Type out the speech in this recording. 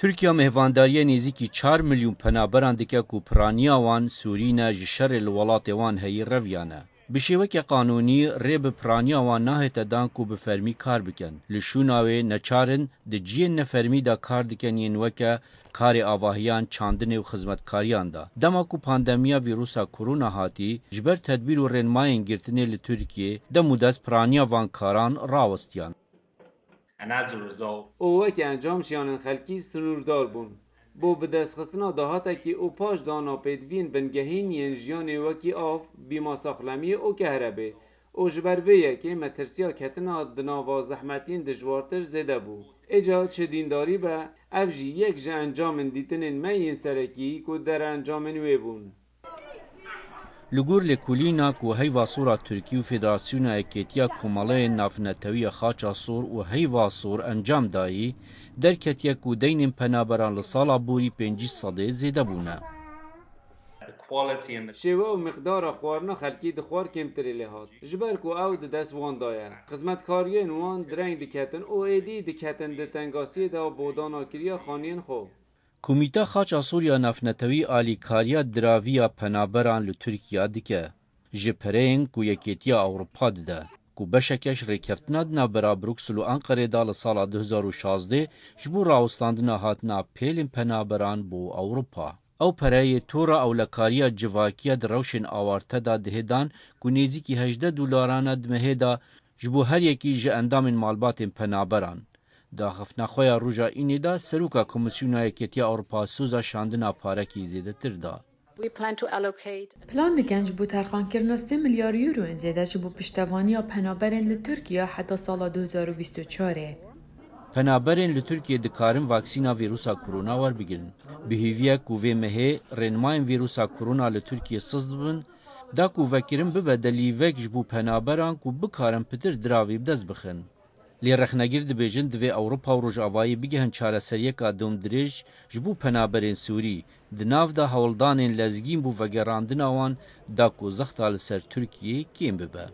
Türkiye mehvandariya nêzîkî 4 milyon penaberan dike ku piraniya wan Sûrîne ji şerê li welatê wan heyî reviyan e. Bi şêwekê qanûnî rê bi piraniya wan nahête dan ku bi fermî kar bikin. Li şûna wê neçarin di ciyên nefermî de kar dikin yên weke karê avahiyan, çandinê û xizmetkariyan da. Dema ku pandemiya vîrusa korona hatî, ji ber tedbîr û rênmayên girtinê li Tirkiyê demû dest piraniya van karan rawistiyan. او وکی انجام شیانن خلکی سنوردار بون. بو به دست خستنا دهاته که او پاش دانا پیدوین بنگهین ین جیان وکی آف بیما ساخلمی او کهربه. او جبرویه که مترسیا کتنا دناوا زحمتین دجوارتر زده بو. اجا چه دینداری به افجی یک جا انجام دیتنین مین سرکی که در انجامن وی بون. Li Lêkolîna ku heyva sora Tirkî û Federasyona Ekêtiya Komalayên Navnetewiya Xaça Sor û heyva sor encam dayî, derketiye ku deynên penaberan li sala borî 5 sedê zêde bûne. شیوه و مقدار خوارنا خلکی دخوار کمتری لحاد. جبر کو او د دست وان دایه. خدمتکاریان وان درنگ دکتن او ایدی دکتن دتنگاسی دا بودانا کریا خانین خو. Komîta Xaça Soriya Navnetewî alîkariya diraviya penaberan li Tirkiye dike, ji pereyên ku Yekêtiya Ewropa dide, ku beşekeş rêkeftina di navbera Bruksel û Enqerê da li sala 2016 ji bo rawestandina hatina pêlên penaberan bo Ewropa. Ew pereyê tora ewlekariya civakiya di rewşên awarte da dihêdan ku nêzîkî $18 di mehê da ji bo her yekî ji endamên malbatên penaberan. Daxifnaxweya roja înê da Seroka Komisyona Yekêtiya Ewropa soza şandina parekî zêdetir da. Plan dikin ji bo terxankirina 3 milyar euroyên zêde ji bo piştevaniya penaberên li Tirkiye heta sala 2024. Penaberên li Tirkiye dikarin vaksîna vîrusa korona werbigirin. Bihêviye ku vê mehê rênmayên vîrusa korona li Tirkiye siz dibin, da ku vekirin bibe delîvek ji bo penaberan ku bikarin pitir diravî bi dest bixin. Lê rexnegir dibêjin divê Ewropa û Rojavayî bigihin çareseriyeka domdirêj ji bo penaberên Sûrî, di nav da hewldanên lezgîn bû vegerandina wan da ku zexta li ser Tirkiyeyê kêm bibe.